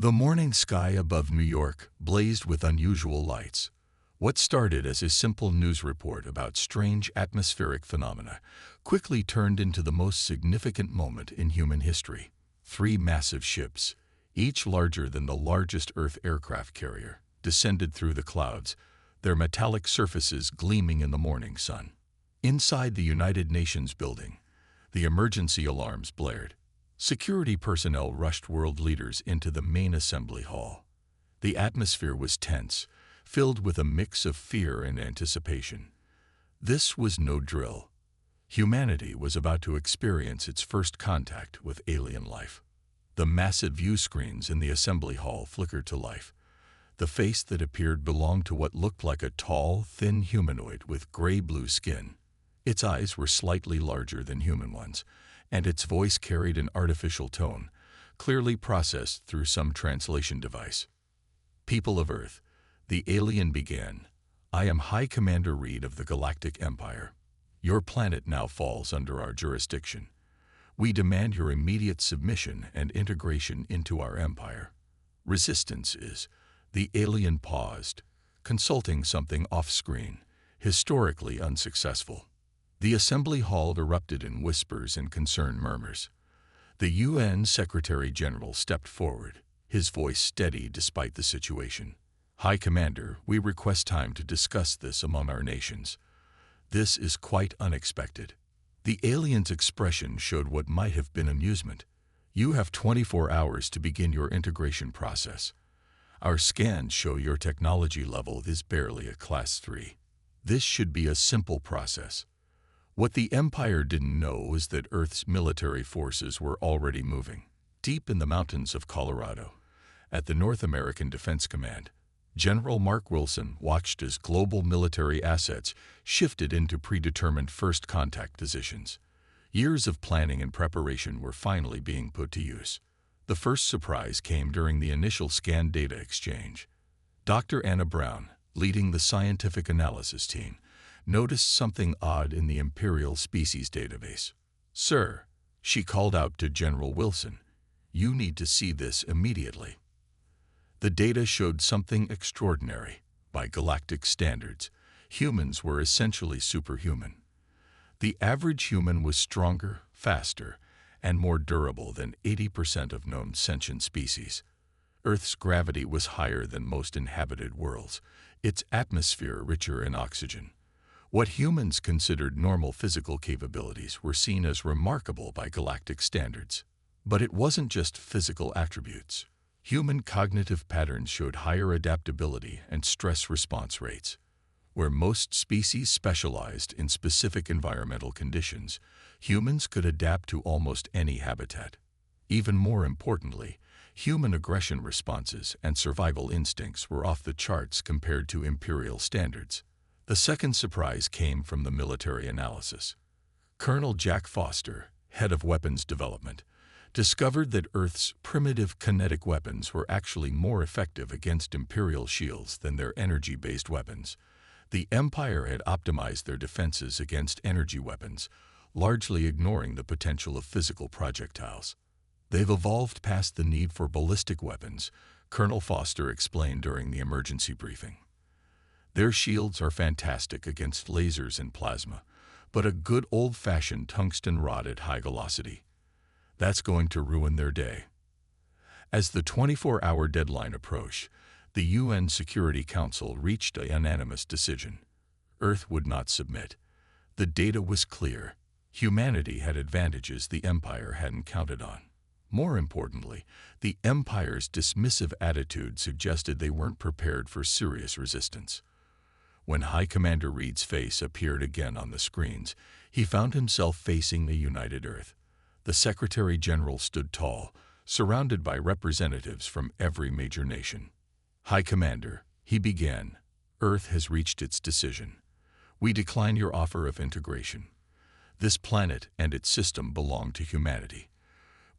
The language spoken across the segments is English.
The morning sky above New York blazed with unusual lights. What started as a simple news report about strange atmospheric phenomena quickly turned into the most significant moment in human history. Three massive ships, each larger than the largest Earth aircraft carrier, descended through the clouds, their metallic surfaces gleaming in the morning sun. Inside the United Nations building, the emergency alarms blared. Security personnel rushed world leaders into the main assembly hall. The atmosphere was tense, filled with a mix of fear and anticipation. This was no drill. Humanity was about to experience its first contact with alien life. The massive view screens in the assembly hall flickered to life. The face that appeared belonged to what looked like a tall, thin humanoid with gray-blue skin. Its eyes were slightly larger than human ones, and its voice carried an artificial tone, clearly processed through some translation device. "People of Earth," the alien began, "I am High Commander Reed of the Galactic Empire. Your planet now falls under our jurisdiction. We demand your immediate submission and integration into our empire. Resistance is..." The alien paused, consulting something off-screen, historically unsuccessful. The assembly hall erupted in whispers and concerned murmurs. The UN Secretary-General stepped forward, his voice steady despite the situation. "High Commander, we request time to discuss this among our nations. This is quite unexpected." The alien's expression showed what might have been amusement. "You have 24 hours to begin your integration process. Our scans show your technology level is barely a Class 3. This should be a simple process." What the Empire didn't know was that Earth's military forces were already moving. Deep in the mountains of Colorado, at the North American Defense Command, General Mark Wilson watched as global military assets shifted into predetermined first contact positions. Years of planning and preparation were finally being put to use. The first surprise came during the initial scan data exchange. Dr. Anna Brown, leading the scientific analysis team, noticed something odd in the Imperial Species database. "Sir," she called out to General Wilson, "you need to see this immediately." The data showed something extraordinary. By galactic standards, humans were essentially superhuman. The average human was stronger, faster, and more durable than 80% of known sentient species. Earth's gravity was higher than most inhabited worlds, its atmosphere richer in oxygen. What humans considered normal physical capabilities were seen as remarkable by galactic standards. But it wasn't just physical attributes. Human cognitive patterns showed higher adaptability and stress response rates. Where most species specialized in specific environmental conditions, humans could adapt to almost any habitat. Even more importantly, human aggression responses and survival instincts were off the charts compared to imperial standards. The second surprise came from the military analysis. Colonel Jack Foster, head of weapons development, discovered that Earth's primitive kinetic weapons were actually more effective against Imperial shields than their energy-based weapons. The Empire had optimized their defenses against energy weapons, largely ignoring the potential of physical projectiles. "They've evolved past the need for ballistic weapons," Colonel Foster explained during the emergency briefing. "Their shields are fantastic against lasers and plasma, but a good old-fashioned tungsten rod at high velocity, that's going to ruin their day." As the 24-hour deadline approached, the UN Security Council reached a unanimous decision. Earth would not submit. The data was clear. Humanity had advantages the Empire hadn't counted on. More importantly, the Empire's dismissive attitude suggested they weren't prepared for serious resistance. When High Commander Reed's face appeared again on the screens, he found himself facing the united Earth. The Secretary-General stood tall, surrounded by representatives from every major nation. "High Commander," he began, "Earth has reached its decision. We decline your offer of integration. This planet and its system belong to humanity.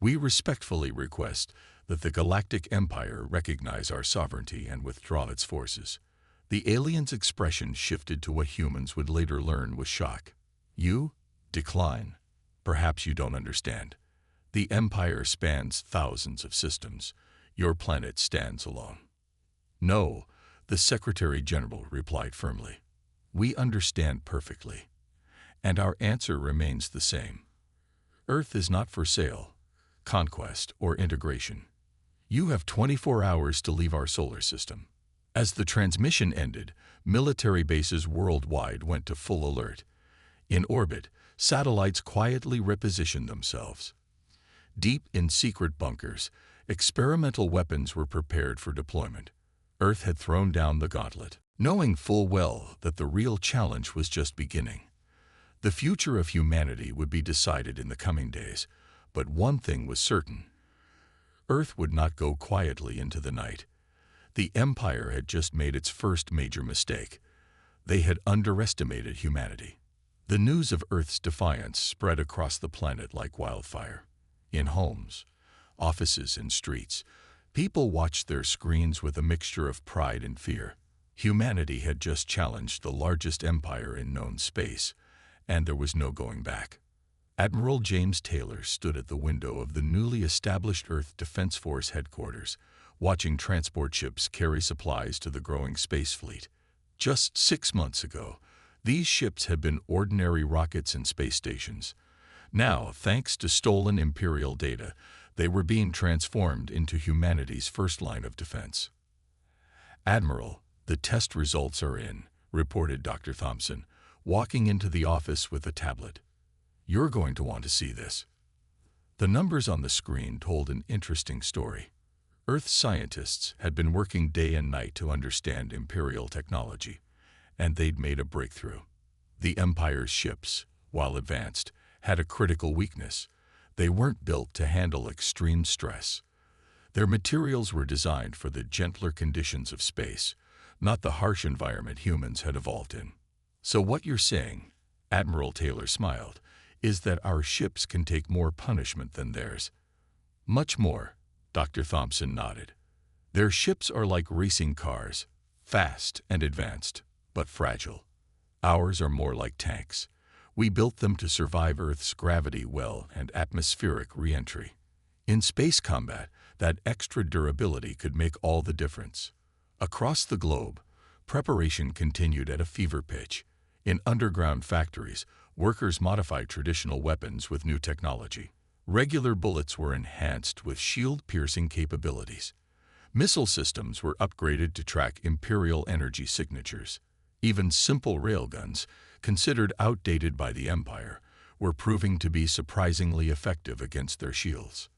We respectfully request that the Galactic Empire recognize our sovereignty and withdraw its forces." The alien's expression shifted to what humans would later learn was shock. "You? Decline? Perhaps you don't understand. The Empire spans thousands of systems. Your planet stands alone. No, the Secretary General replied firmly. We understand perfectly. And our answer remains the same. Earth is not for sale, conquest, or integration. You have 24 hours to leave our solar system. As the transmission ended, military bases worldwide went to full alert. In orbit, satellites quietly repositioned themselves. Deep in secret bunkers, experimental weapons were prepared for deployment. Earth had thrown down the gauntlet, knowing full well that the real challenge was just beginning. The future of humanity would be decided in the coming days, but one thing was certain. Earth would not go quietly into the night. The Empire had just made its first major mistake. They had underestimated humanity. The news of Earth's defiance spread across the planet like wildfire. In homes, offices, and streets, people watched their screens with a mixture of pride and fear. Humanity had just challenged the largest empire in known space, and there was no going back. Admiral James Taylor stood at the window of the newly established Earth Defense Force headquarters, watching transport ships carry supplies to the growing space fleet. Just 6 months ago, these ships had been ordinary rockets and space stations. Now, thanks to stolen Imperial data, they were being transformed into humanity's first line of defense. Admiral, the test results are in, reported Dr. Thompson, walking into the office with a tablet. You're going to want to see this. The numbers on the screen told an interesting story. Earth scientists had been working day and night to understand Imperial technology, and they'd made a breakthrough. The Empire's ships, while advanced, had a critical weakness. They weren't built to handle extreme stress. Their materials were designed for the gentler conditions of space, not the harsh environment humans had evolved in. So what you're saying, Admiral Taylor smiled, is that our ships can take more punishment than theirs. Much more, Dr. Thompson nodded. Their ships are like racing cars, fast and advanced, but fragile. Ours are more like tanks. We built them to survive Earth's gravity well and atmospheric re-entry. In space combat, that extra durability could make all the difference. Across the globe, preparation continued at a fever pitch. In underground factories, workers modified traditional weapons with new technology. Regular bullets were enhanced with shield-piercing capabilities. Missile systems were upgraded to track Imperial energy signatures. Even simple railguns, considered outdated by the Empire, were proving to be surprisingly effective against their shields.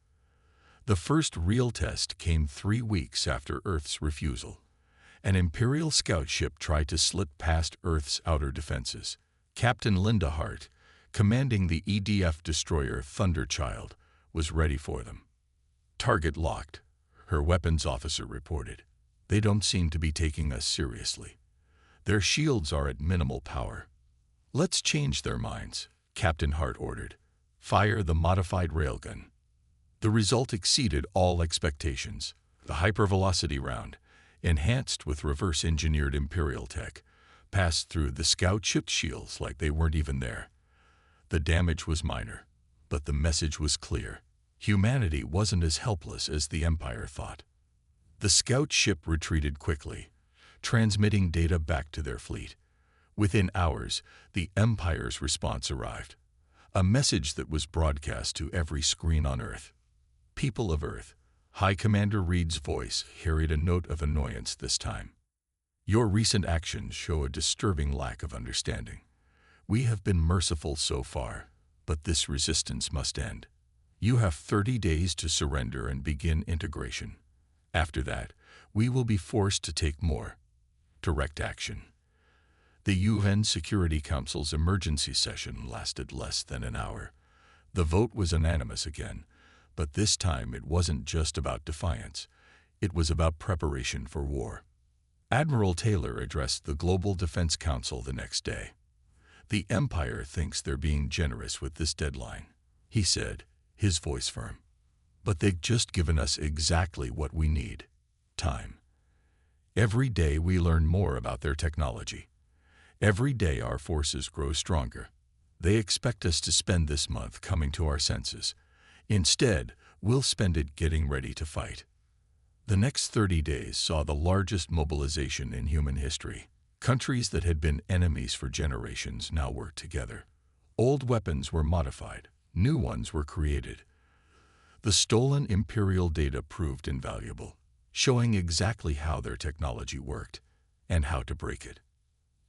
The first real test came 3 weeks after Earth's refusal. An Imperial scout ship tried to slip past Earth's outer defenses. Captain Linda Hart, commanding the EDF destroyer Thunderchild, was ready for them. Target locked, her weapons officer reported. They don't seem to be taking us seriously. Their shields are at minimal power. Let's change their minds, Captain Hart ordered. Fire the modified railgun. The result exceeded all expectations. The hypervelocity round, enhanced with reverse-engineered Imperial tech, passed through the scout ship shields like they weren't even there. The damage was minor, but the message was clear. Humanity wasn't as helpless as the Empire thought. The scout ship retreated quickly, transmitting data back to their fleet. Within hours, the Empire's response arrived. A message that was broadcast to every screen on Earth. People of Earth, High Commander Reed's voice carried a note of annoyance this time. Your recent actions show a disturbing lack of understanding. We have been merciful so far, but this resistance must end. You have 30 days to surrender and begin integration. After that, we will be forced to take more direct action. The UN Security Council's emergency session lasted less than an hour. The vote was unanimous again, but this time it wasn't just about defiance. It was about preparation for war. Admiral Taylor addressed the Global Defense Council the next day. The Empire thinks they're being generous with this deadline, he said, his voice firm. But they've just given us exactly what we need: time. Every day we learn more about their technology. Every day our forces grow stronger. They expect us to spend this month coming to our senses. Instead, we'll spend it getting ready to fight. The next 30 days saw the largest mobilization in human history. Countries that had been enemies for generations now worked together. Old weapons were modified, new ones were created. The stolen Imperial data proved invaluable, showing exactly how their technology worked and how to break it.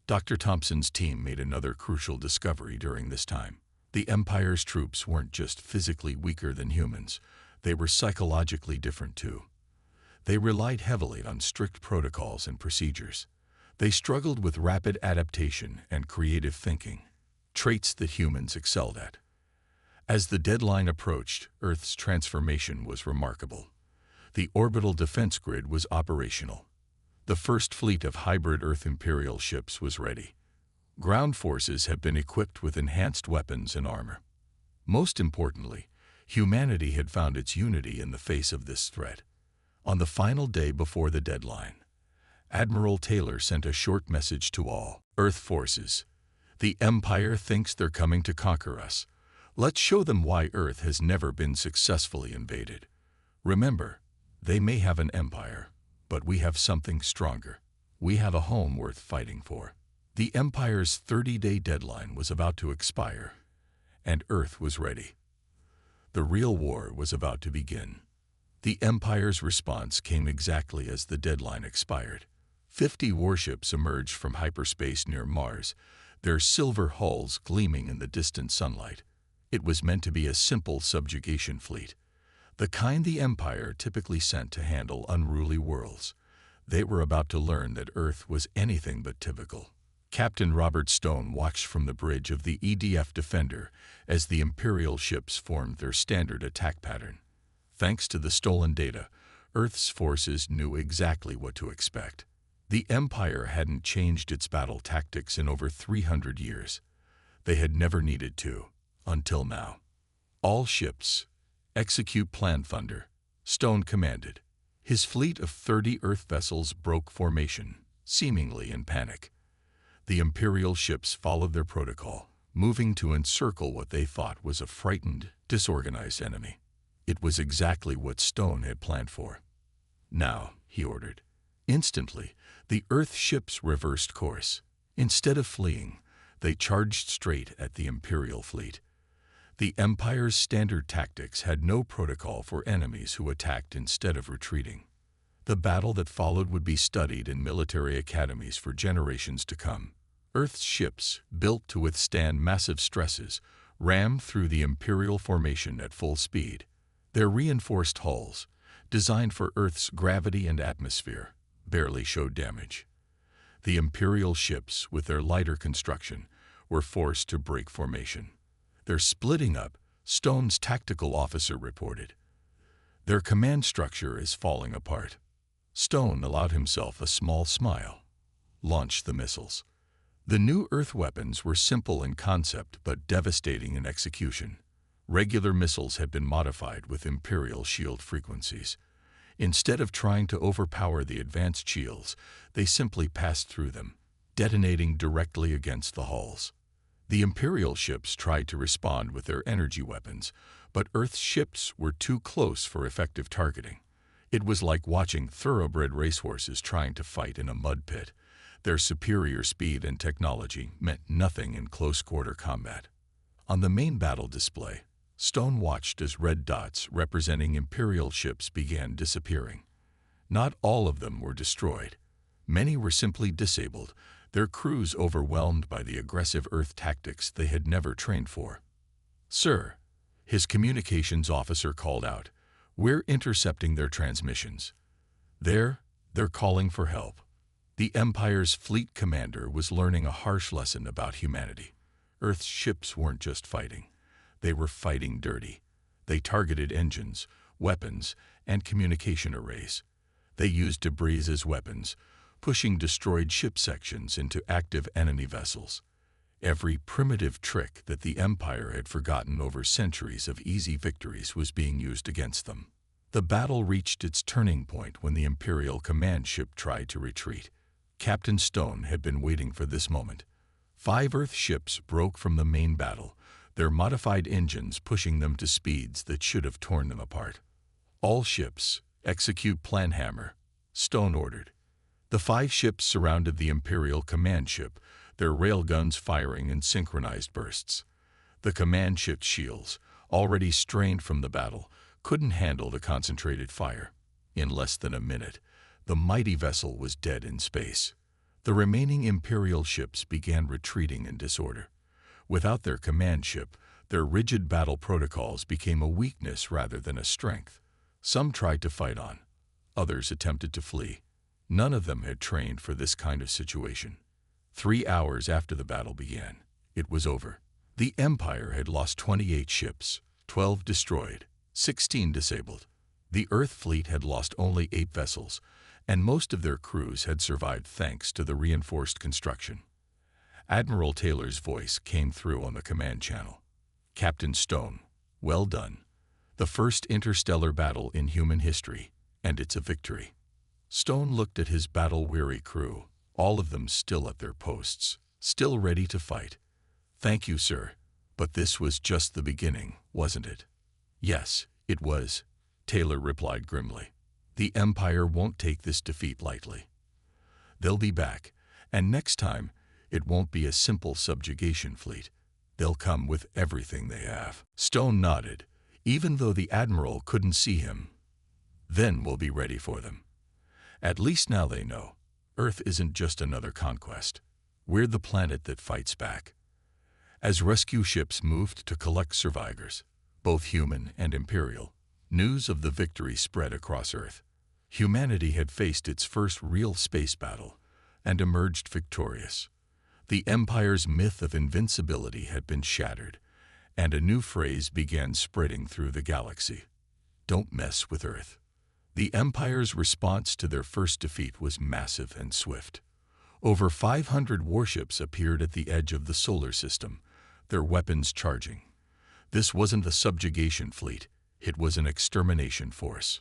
Dr. Thompson's team made another crucial discovery during this time. The Empire's troops weren't just physically weaker than humans, they were psychologically different too. They relied heavily on strict protocols and procedures. They struggled with rapid adaptation and creative thinking, traits that humans excelled at. As the deadline approached, Earth's transformation was remarkable. The orbital defense grid was operational. The first fleet of hybrid Earth Imperial ships was ready. Ground forces have been equipped with enhanced weapons and armor. Most importantly, humanity had found its unity in the face of this threat. On the final day before the deadline, Admiral Taylor sent a short message to all Earth forces. The Empire thinks they're coming to conquer us. Let's show them why Earth has never been successfully invaded. Remember, they may have an empire, but we have something stronger. We have a home worth fighting for. The Empire's 30-day deadline was about to expire, and Earth was ready. The real war was about to begin. The Empire's response came exactly as the deadline expired. 50 warships emerged from hyperspace near Mars, their silver hulls gleaming in the distant sunlight. It was meant to be a simple subjugation fleet, the kind the Empire typically sent to handle unruly worlds. They were about to learn that Earth was anything but typical. Captain Robert Stone watched from the bridge of the EDF Defender as the Imperial ships formed their standard attack pattern. Thanks to the stolen data, Earth's forces knew exactly what to expect. The Empire hadn't changed its battle tactics in over 300 years. They had never needed to, until now. All ships, execute Plan Thunder, Stone commanded. His fleet of 30 Earth vessels broke formation, seemingly in panic. The Imperial ships followed their protocol, moving to encircle what they thought was a frightened, disorganized enemy. It was exactly what Stone had planned for. Now, he ordered. Instantly, the Earth ships reversed course. Instead of fleeing, they charged straight at the Imperial fleet. The Empire's standard tactics had no protocol for enemies who attacked instead of retreating. The battle that followed would be studied in military academies for generations to come. Earth's ships, built to withstand massive stresses, rammed through the Imperial formation at full speed. Their reinforced hulls, designed for Earth's gravity and atmosphere, barely showed damage. The Imperial ships, with their lighter construction, were forced to break formation. They're splitting up, Stone's tactical officer reported. Their command structure is falling apart. Stone allowed himself a small smile, launched the missiles. The new Earth weapons were simple in concept but devastating in execution. Regular missiles had been modified with Imperial shield frequencies. Instead of trying to overpower the advanced shields, they simply passed through them, detonating directly against the hulls. The Imperial ships tried to respond with their energy weapons, but Earth's ships were too close for effective targeting. It was like watching thoroughbred racehorses trying to fight in a mud pit. Their superior speed and technology meant nothing in close-quarter combat. On the main battle display, Stone watched as red dots representing Imperial ships began disappearing. Not all of them were destroyed. Many were simply disabled, their crews overwhelmed by the aggressive Earth tactics they had never trained for. "Sir," his communications officer called out, "we're intercepting their transmissions. They're calling for help." The Empire's fleet commander was learning a harsh lesson about humanity. Earth's ships weren't just fighting. They were fighting dirty. They targeted engines, weapons, and communication arrays. They used debris as weapons, pushing destroyed ship sections into active enemy vessels. Every primitive trick that the Empire had forgotten over centuries of easy victories was being used against them. The battle reached its turning point when the Imperial command ship tried to retreat. Captain Stone had been waiting for this moment. 5 Earth ships broke from the main battle, their modified engines pushing them to speeds that should have torn them apart. All ships, Execute plan hammer, Stone ordered. The 5 ships surrounded the Imperial command ship, their railguns firing in synchronized bursts. The command ship's shields, already strained from the battle, couldn't handle the concentrated fire. In less than a minute, the mighty vessel was dead in space. The remaining Imperial ships began retreating in disorder. Without their command ship, their rigid battle protocols became a weakness rather than a strength. Some tried to fight on. Others attempted to flee. None of them had trained for this kind of situation. 3 hours after the battle began, it was over. The Empire had lost 28 ships, 12 destroyed, 16 disabled. The Earth fleet had lost only 8 vessels, and most of their crews had survived thanks to the reinforced construction. Admiral Taylor's voice came through on the command channel. Captain Stone, well done. The first interstellar battle in human history, and it's a victory. Stone looked at his battle-weary crew, all of them still at their posts, still ready to fight. Thank you, sir. But this was just the beginning, wasn't it? Yes, it was, Taylor replied grimly. The Empire won't take this defeat lightly. They'll be back, and next time, it won't be a simple subjugation fleet. They'll come with everything they have. Stone nodded, even though the Admiral couldn't see him. Then we'll be ready for them. At least now they know, Earth isn't just another conquest. We're the planet that fights back. As rescue ships moved to collect survivors, both human and Imperial, news of the victory spread across Earth. Humanity had faced its first real space battle and emerged victorious. The Empire's myth of invincibility had been shattered, and a new phrase began spreading through the galaxy. Don't mess with Earth. The Empire's response to their first defeat was massive and swift. Over 500 warships appeared at the edge of the solar system, their weapons charging. This wasn't a subjugation fleet, it was an extermination force.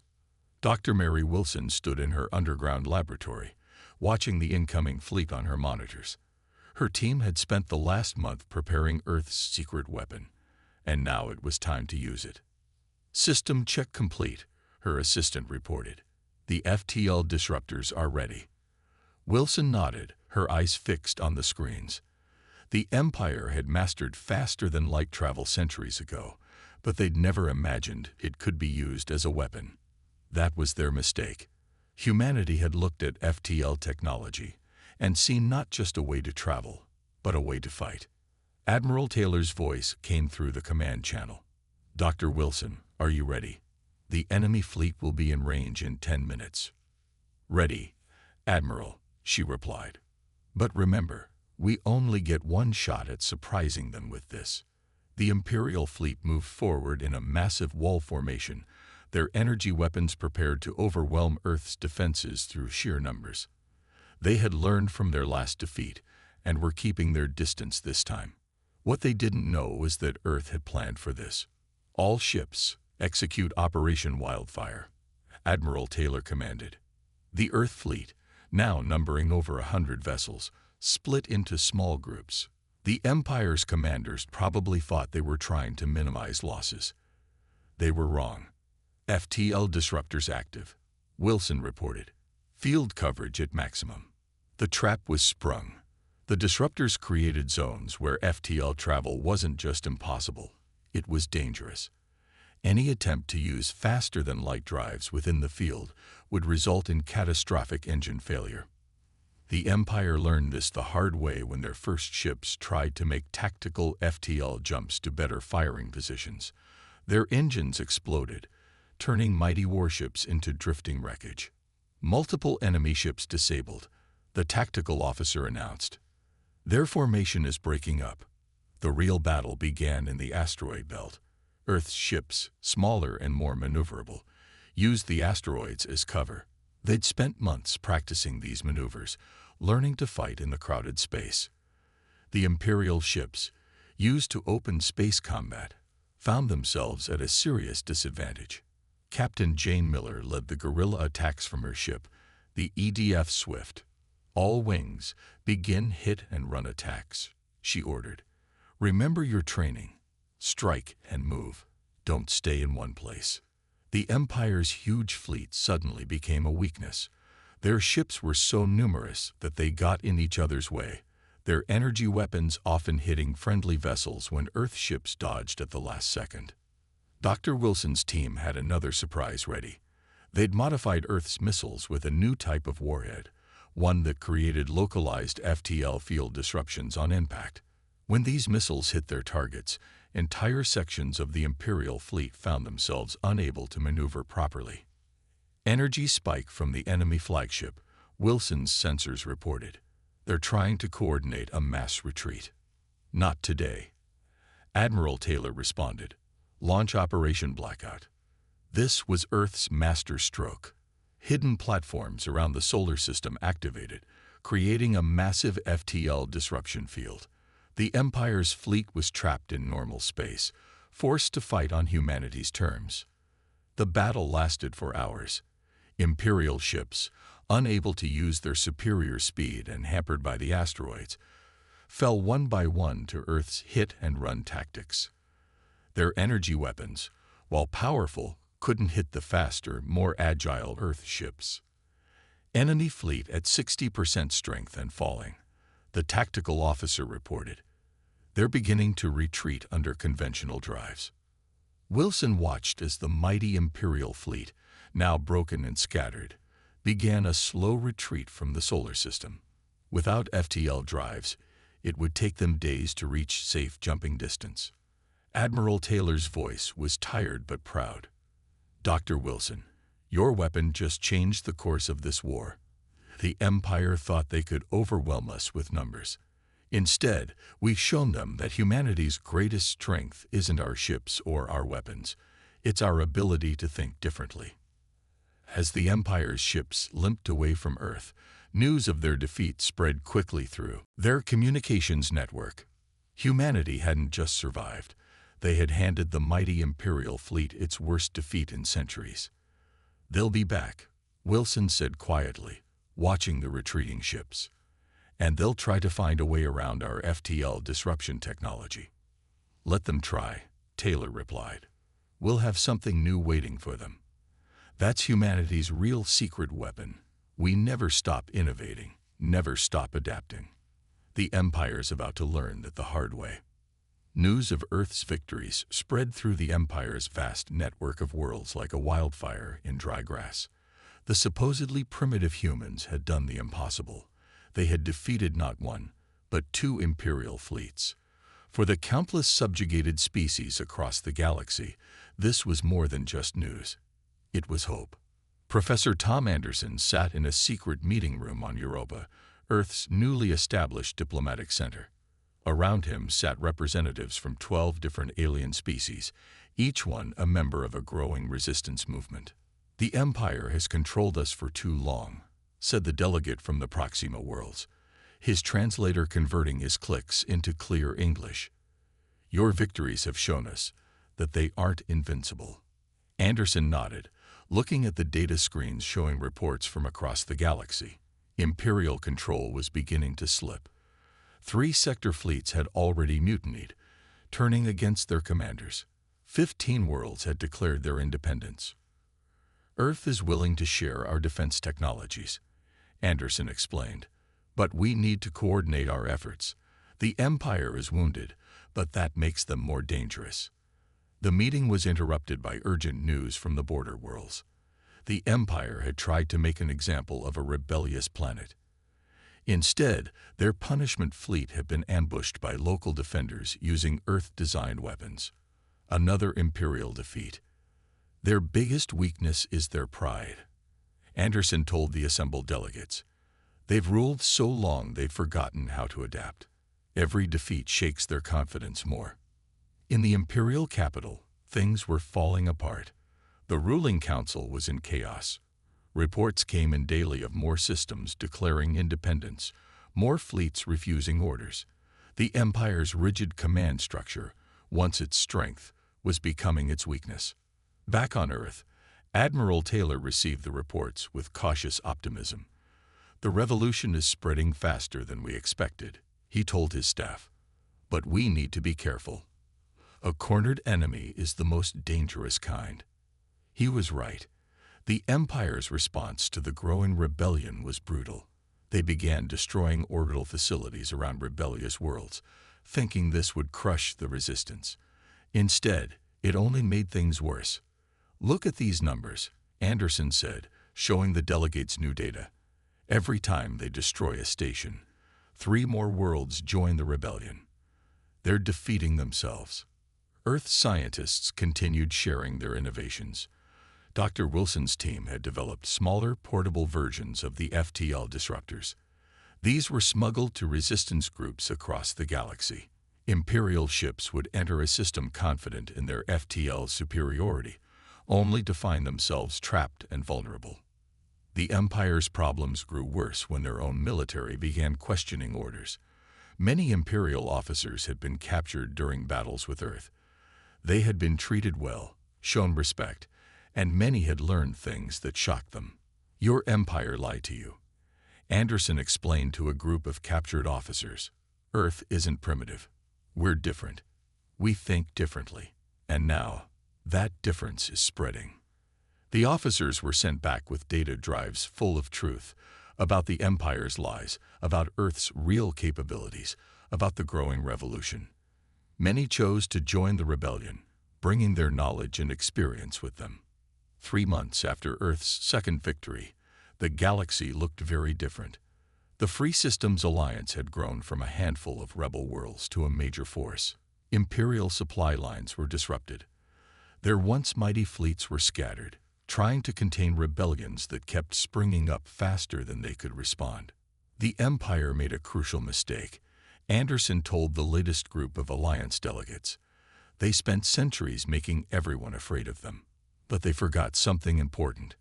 Dr. Mary Wilson stood in her underground laboratory, watching the incoming fleet on her monitors. Her team had spent the last month preparing Earth's secret weapon, and now it was time to use it. System check complete, her assistant reported. The FTL disruptors are ready. Wilson nodded, her eyes fixed on the screens. The Empire had mastered faster-than-light travel centuries ago, but they'd never imagined it could be used as a weapon. That was their mistake. Humanity had looked at FTL technology and seen not just a way to travel, but a way to fight. Admiral Taylor's voice came through the command channel. Dr. Wilson, are you ready? The enemy fleet will be in range in 10 minutes. Ready, Admiral, she replied. But remember, we only get one shot at surprising them with this. The Imperial fleet moved forward in a massive wall formation, their energy weapons prepared to overwhelm Earth's defenses through sheer numbers. They had learned from their last defeat and were keeping their distance this time. What they didn't know was that Earth had planned for this. All ships, execute Operation Wildfire, Admiral Taylor commanded. The Earth fleet, now numbering over 100 vessels, split into small groups. The Empire's commanders probably thought they were trying to minimize losses. They were wrong. FTL disruptors active, Wilson reported. Field coverage at maximum. The trap was sprung. The disruptors created zones where FTL travel wasn't just impossible, it was dangerous. Any attempt to use faster-than-light drives within the field would result in catastrophic engine failure. The Empire learned this the hard way when their first ships tried to make tactical FTL jumps to better firing positions. Their engines exploded, turning mighty warships into drifting wreckage. Multiple enemy ships disabled, the tactical officer announced. Their formation is breaking up. The real battle began in the asteroid belt. Earth's ships, smaller and more maneuverable, used the asteroids as cover. They'd spent months practicing these maneuvers, learning to fight in the crowded space. The Imperial ships, used to open space combat, found themselves at a serious disadvantage. Captain Jane Miller led the guerrilla attacks from her ship, the EDF Swift. All wings, begin hit-and-run attacks, she ordered. Remember your training. Strike and move. Don't stay in one place. The Empire's huge fleet suddenly became a weakness. Their ships were so numerous that they got in each other's way, their energy weapons often hitting friendly vessels when Earth ships dodged at the last second. Dr. Wilson's team had another surprise ready. They'd modified Earth's missiles with a new type of warhead, one that created localized FTL field disruptions on impact. When these missiles hit their targets, entire sections of the Imperial fleet found themselves unable to maneuver properly. Energy spike from the enemy flagship, Wilson's sensors reported. They're trying to coordinate a mass retreat. Not today. Admiral Taylor responded. Launch Operation Blackout. This was Earth's master stroke. Hidden platforms around the solar system activated, creating a massive FTL disruption field. The Empire's fleet was trapped in normal space, forced to fight on humanity's terms. The battle lasted for hours. Imperial ships, unable to use their superior speed and hampered by the asteroids, fell one by one to Earth's hit-and-run tactics. Their energy weapons, while powerful, couldn't hit the faster, more agile Earth ships. Enemy fleet at 60% strength and falling, the tactical officer reported. They're beginning to retreat under conventional drives. Wilson watched as the mighty Imperial fleet, now broken and scattered, began a slow retreat from the solar system. Without FTL drives, it would take them days to reach safe jumping distance. Admiral Taylor's voice was tired but proud. Dr. Wilson, your weapon just changed the course of this war. The Empire thought they could overwhelm us with numbers. Instead, we've shown them that humanity's greatest strength isn't our ships or our weapons. It's our ability to think differently. As the Empire's ships limped away from Earth, news of their defeat spread quickly through their communications network. Humanity hadn't just survived. They had handed the mighty Imperial fleet its worst defeat in centuries. They'll be back, Wilson said quietly, watching the retreating ships. And they'll try to find a way around our FTL disruption technology. Let them try, Taylor replied. We'll have something new waiting for them. That's humanity's real secret weapon. We never stop innovating, never stop adapting. The Empire's about to learn that the hard way. News of Earth's victories spread through the Empire's vast network of worlds like a wildfire in dry grass. The supposedly primitive humans had done the impossible. They had defeated not one, but two Imperial fleets. For the countless subjugated species across the galaxy, this was more than just news. It was hope. Professor Tom Anderson sat in a secret meeting room on Europa, Earth's newly established diplomatic center. Around him sat representatives from 12 different alien species, each one a member of a growing resistance movement. The Empire has controlled us for too long, said the delegate from the Proxima worlds, his translator converting his clicks into clear English. Your victories have shown us that they aren't invincible. Anderson nodded, looking at the data screens showing reports from across the galaxy. Imperial control was beginning to slip. 3 sector fleets had already mutinied, turning against their commanders. 15 worlds had declared their independence. Earth is willing to share our defense technologies, Anderson explained, but we need to coordinate our efforts. The Empire is wounded, but that makes them more dangerous. The meeting was interrupted by urgent news from the border worlds. The Empire had tried to make an example of a rebellious planet. Instead, their punishment fleet had been ambushed by local defenders using Earth-designed weapons. Another Imperial defeat. Their biggest weakness is their pride, Anderson told the assembled delegates. They've ruled so long they've forgotten how to adapt. Every defeat shakes their confidence more. In the Imperial capital, things were falling apart. The ruling council was in chaos. Reports came in daily of more systems declaring independence, more fleets refusing orders. The Empire's rigid command structure, once its strength, was becoming its weakness. Back on Earth, Admiral Taylor received the reports with cautious optimism. The revolution is spreading faster than we expected, he told his staff. But we need to be careful. A cornered enemy is the most dangerous kind. He was right. The Empire's response to the growing rebellion was brutal. They began destroying orbital facilities around rebellious worlds, thinking this would crush the resistance. Instead, it only made things worse. "Look at these numbers," Anderson said, showing the delegates new data. "Every time they destroy a station, 3 more worlds join the rebellion. They're defeating themselves." Earth scientists continued sharing their innovations. Dr. Wilson's team had developed smaller, portable versions of the FTL disruptors. These were smuggled to resistance groups across the galaxy. Imperial ships would enter a system confident in their FTL superiority, only to find themselves trapped and vulnerable. The Empire's problems grew worse when their own military began questioning orders. Many Imperial officers had been captured during battles with Earth. They had been treated well, shown respect, and many had learned things that shocked them. "Your Empire lied to you," Anderson explained to a group of captured officers. "Earth isn't primitive. We're different. We think differently. And now, that difference is spreading." The officers were sent back with data drives full of truth about the Empire's lies, about Earth's real capabilities, about the growing revolution. Many chose to join the rebellion, bringing their knowledge and experience with them. 3 months after Earth's second victory, the galaxy looked very different. The Free Systems Alliance had grown from a handful of rebel worlds to a major force. Imperial supply lines were disrupted. Their once mighty fleets were scattered, trying to contain rebellions that kept springing up faster than they could respond. The Empire made a crucial mistake, Anderson told the latest group of Alliance delegates. They spent centuries making everyone afraid of them. But they forgot something important.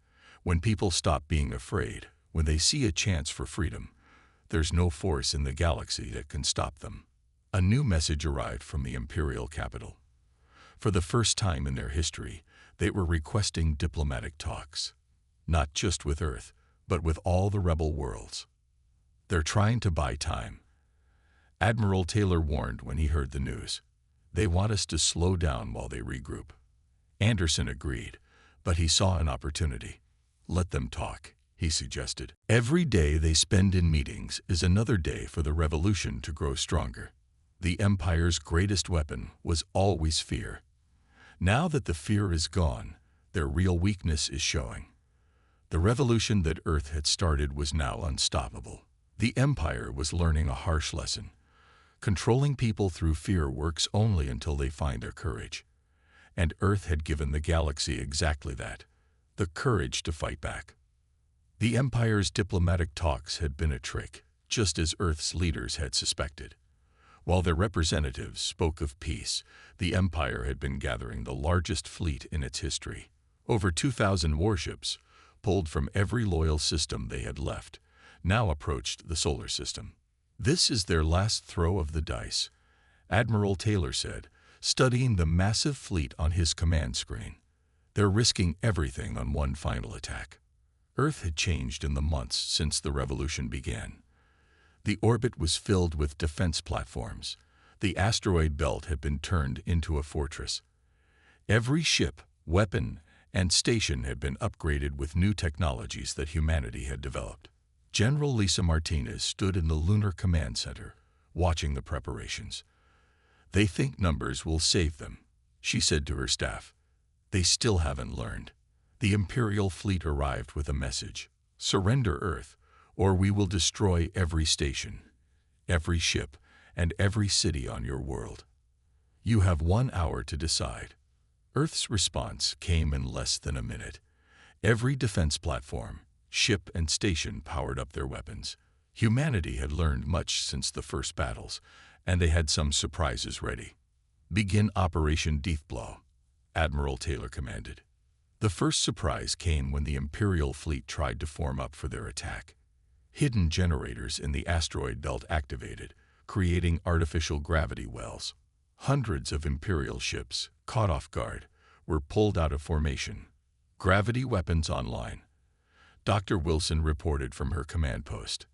When people stop being afraid, when they see a chance for freedom, there's no force in the galaxy that can stop them. A new message arrived from the Imperial capital. For the first time in their history, they were requesting diplomatic talks. Not just with Earth, but with all the rebel worlds. "They're trying to buy time," Admiral Taylor warned when he heard the news. "They want us to slow down while they regroup." Anderson agreed, but he saw an opportunity. "Let them talk," he suggested. "Every day they spend in meetings is another day for the revolution to grow stronger." The Empire's greatest weapon was always fear. Now that the fear is gone, their real weakness is showing. The revolution that Earth had started was now unstoppable. The Empire was learning a harsh lesson. Controlling people through fear works only until they find their courage. And Earth had given the galaxy exactly that, the courage to fight back. The Empire's diplomatic talks had been a trick, just as Earth's leaders had suspected. While their representatives spoke of peace, the Empire had been gathering the largest fleet in its history. Over 2,000 warships, pulled from every loyal system they had left, now approached the solar system. "This is their last throw of the dice," Admiral Taylor said, studying the massive fleet on his command screen. "They're risking everything on one final attack." Earth had changed in the months since the revolution began. The orbit was filled with defense platforms. The asteroid belt had been turned into a fortress. Every ship, weapon, and station had been upgraded with new technologies that humanity had developed. General Lisa Martinez stood in the Lunar Command Center, watching the preparations. "They think numbers will save them," she said to her staff. "They still haven't learned." The Imperial fleet arrived with a message: "Surrender Earth, or we will destroy every station, every ship, and every city on your world. You have 1 hour to decide." Earth's response came in less than a minute. Every defense platform, ship, and station powered up their weapons. Humanity had learned much since the first battles, and they had some surprises ready. "Begin Operation Deathblow," Admiral Taylor commanded. The first surprise came when the Imperial fleet tried to form up for their attack. Hidden generators in the asteroid belt activated, creating artificial gravity wells. Hundreds of Imperial ships, caught off guard, were pulled out of formation. Gravity weapons online. Dr. Wilson reported from her command post.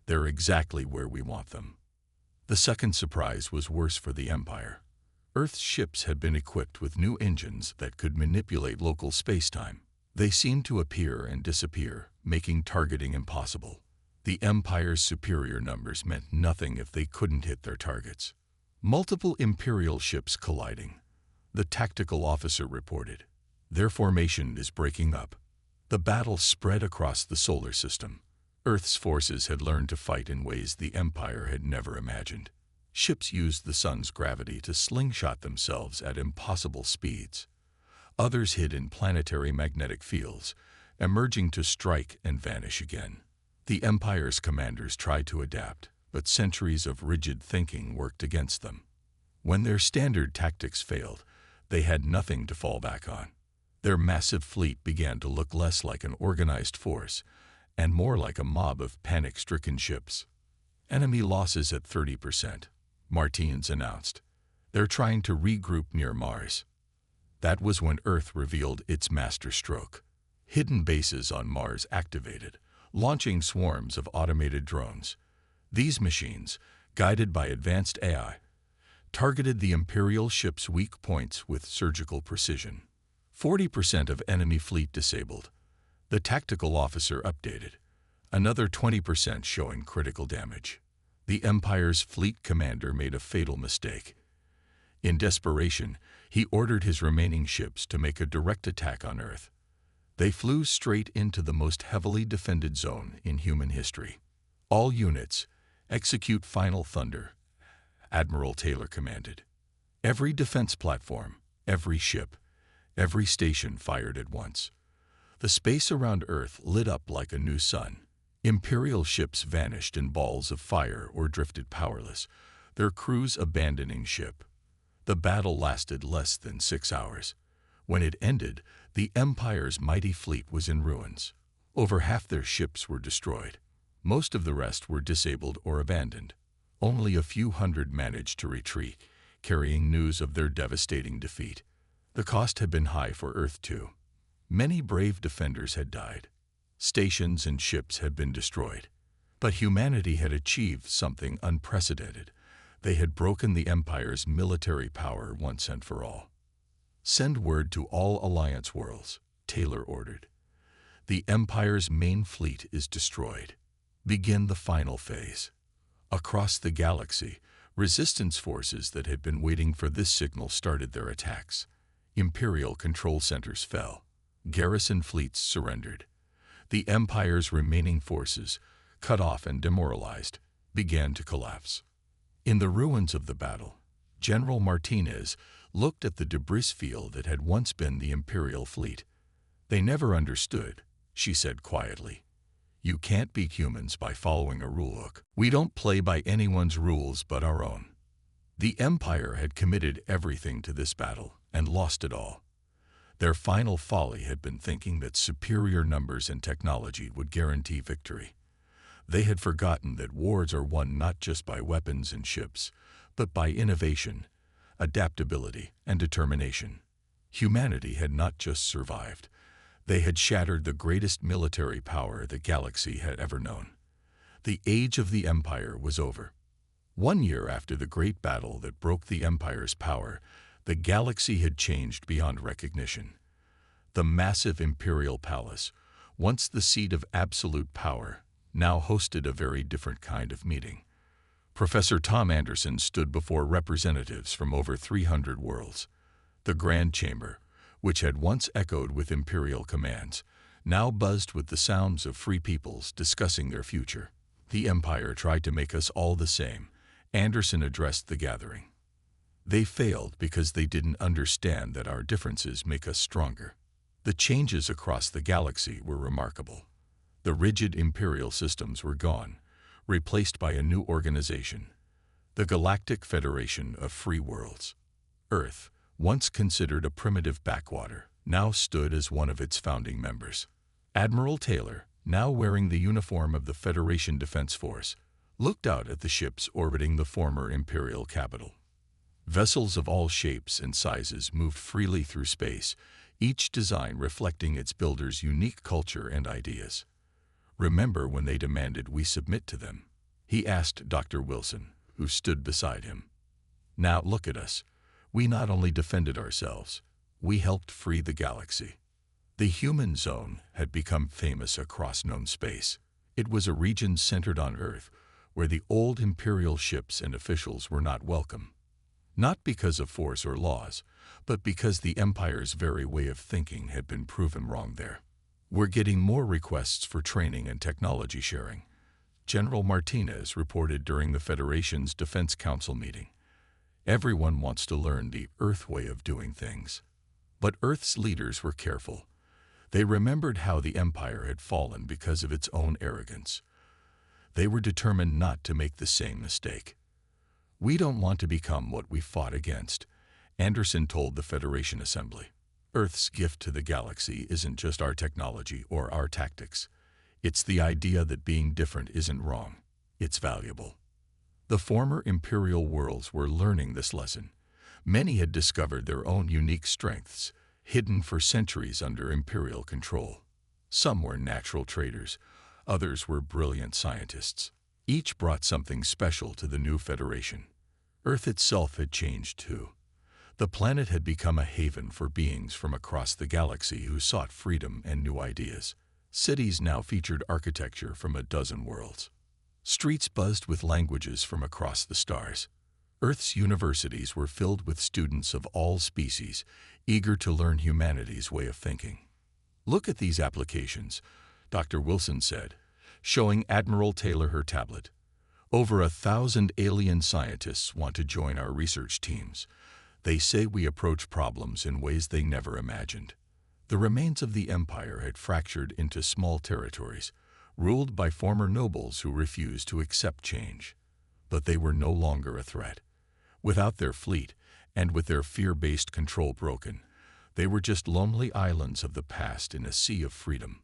"They're exactly where we want them." The second surprise was worse for the Empire. Earth's ships had been equipped with new engines that could manipulate local spacetime. They seemed to appear and disappear, making targeting impossible. The Empire's superior numbers meant nothing if they couldn't hit their targets. Multiple Imperial ships colliding. The tactical officer reported. Their formation is breaking up. The battle spread across the solar system. Earth's forces had learned to fight in ways the Empire had never imagined. Ships used the sun's gravity to slingshot themselves at impossible speeds. Others hid in planetary magnetic fields, emerging to strike and vanish again. The Empire's commanders tried to adapt, but centuries of rigid thinking worked against them. When their standard tactics failed, they had nothing to fall back on. Their massive fleet began to look less like an organized force and more like a mob of panic-stricken ships. Enemy losses at 30%, Martins announced. They're trying to regroup near Mars. That was when Earth revealed its masterstroke. Hidden bases on Mars activated, launching swarms of automated drones. These machines, guided by advanced AI, targeted the Imperial ship's weak points with surgical precision. 40% of enemy fleet disabled. The tactical officer updated. Another 20% showing critical damage. The Empire's fleet commander made a fatal mistake. In desperation, he ordered his remaining ships to make a direct attack on Earth. They flew straight into the most heavily defended zone in human history. All units, execute Final Thunder, Admiral Taylor commanded. Every defense platform, every ship, every station fired at once. The space around Earth lit up like a new sun. Imperial ships vanished in balls of fire or drifted powerless, their crews abandoning ship. The battle lasted less than 6 hours. When it ended, the Empire's mighty fleet was in ruins. Over half their ships were destroyed. Most of the rest were disabled or abandoned. Only a few hundred managed to retreat, carrying news of their devastating defeat. The cost had been high for Earth too. Many brave defenders had died. Stations and ships had been destroyed. But humanity had achieved something unprecedented. They had broken the Empire's military power once and for all. Send word to all Alliance worlds, Taylor ordered. The Empire's main fleet is destroyed. Begin the final phase. Across the galaxy, resistance forces that had been waiting for this signal started their attacks. Imperial control centers fell. Garrison fleets surrendered. The Empire's remaining forces, cut off and demoralized, began to collapse. In the ruins of the battle, General Martinez looked at the debris field that had once been the Imperial fleet. They never understood, she said quietly. You can't beat humans by following a rulebook. We don't play by anyone's rules but our own. The Empire had committed everything to this battle and lost it all. Their final folly had been thinking that superior numbers and technology would guarantee victory. They had forgotten that wars are won not just by weapons and ships, but by innovation, adaptability, and determination. Humanity had not just survived. They had shattered the greatest military power the galaxy had ever known. The age of the Empire was over. 1 year after the great battle that broke the Empire's power, the galaxy had changed beyond recognition. The massive Imperial Palace, once the seat of absolute power, now hosted a very different kind of meeting. Professor Tom Anderson stood before representatives from over 300 worlds. The Grand Chamber, which had once echoed with imperial commands, now buzzed with the sounds of free peoples discussing their future. The Empire tried to make us all the same, Anderson addressed the gathering. They failed because they didn't understand that our differences make us stronger. The changes across the galaxy were remarkable. The rigid imperial systems were gone, replaced by a new organization, the Galactic Federation of Free Worlds. Earth, once considered a primitive backwater, now stood as one of its founding members. Admiral Taylor, now wearing the uniform of the Federation Defense Force, looked out at the ships orbiting the former imperial capital. Vessels of all shapes and sizes moved freely through space, each design reflecting its builder's unique culture and ideas. Remember when they demanded we submit to them? He asked Dr. Wilson, who stood beside him. Now look at us. We not only defended ourselves, we helped free the galaxy. The human zone had become famous across known space. It was a region centered on Earth, where the old Imperial ships and officials were not welcome. Not because of force or laws, but because the Empire's very way of thinking had been proven wrong there. We're getting more requests for training and technology sharing. General Martinez reported during the Federation's Defense Council meeting. Everyone wants to learn the Earth way of doing things. But Earth's leaders were careful. They remembered how the Empire had fallen because of its own arrogance. They were determined not to make the same mistake. "We don't want to become what we fought against," Anderson told the Federation Assembly. "Earth's gift to the galaxy isn't just our technology or our tactics. It's the idea that being different isn't wrong. It's valuable." The former Imperial worlds were learning this lesson. Many had discovered their own unique strengths, hidden for centuries under Imperial control. Some were natural traders, others were brilliant scientists. Each brought something special to the new Federation. Earth itself had changed too. The planet had become a haven for beings from across the galaxy who sought freedom and new ideas. Cities now featured architecture from a dozen worlds. Streets buzzed with languages from across the stars. Earth's universities were filled with students of all species, eager to learn humanity's way of thinking. "Look at these applications," Dr. Wilson said, showing Admiral Taylor her tablet. "Over 1,000 alien scientists want to join our research teams. They say we approach problems in ways they never imagined." The remains of the Empire had fractured into small territories, ruled by former nobles who refused to accept change. But they were no longer a threat. Without their fleet, and with their fear-based control broken, they were just lonely islands of the past in a sea of freedom.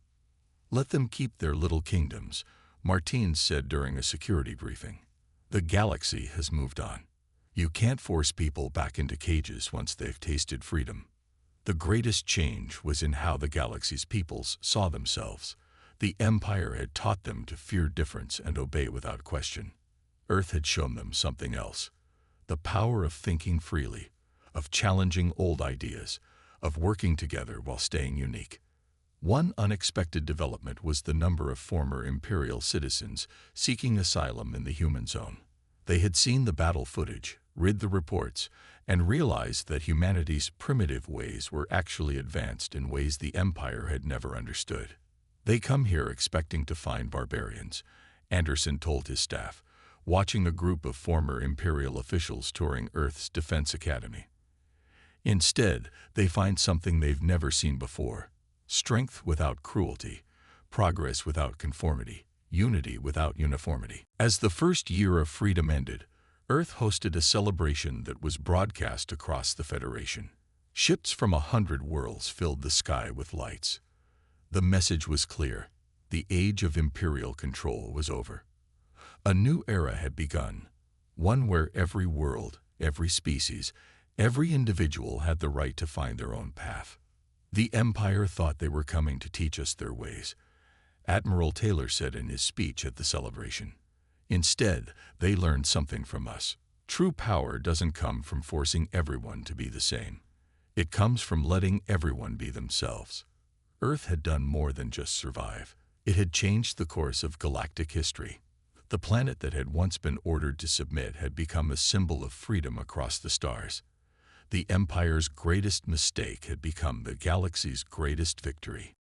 "Let them keep their little kingdoms," Martins said during a security briefing. "The galaxy has moved on. You can't force people back into cages once they've tasted freedom." The greatest change was in how the galaxy's peoples saw themselves. The Empire had taught them to fear difference and obey without question. Earth had shown them something else: the power of thinking freely, of challenging old ideas, of working together while staying unique. One unexpected development was the number of former Imperial citizens seeking asylum in the human zone. They had seen the battle footage, read the reports, and realized that humanity's primitive ways were actually advanced in ways the Empire had never understood. "They come here expecting to find barbarians," Anderson told his staff, watching a group of former Imperial officials touring Earth's Defense Academy. "Instead, they find something they've never seen before: strength without cruelty, progress without conformity, unity without uniformity." As the first year of freedom ended, Earth hosted a celebration that was broadcast across the Federation. Ships from 100 worlds filled the sky with lights. The message was clear: the age of Imperial control was over. A new era had begun, one where every world, every species, every individual had the right to find their own path. "The Empire thought they were coming to teach us their ways," Admiral Taylor said in his speech at the celebration. "Instead, they learned something from us. True power doesn't come from forcing everyone to be the same. It comes from letting everyone be themselves." Earth had done more than just survive. It had changed the course of galactic history. The planet that had once been ordered to submit had become a symbol of freedom across the stars. The Empire's greatest mistake had become the galaxy's greatest victory.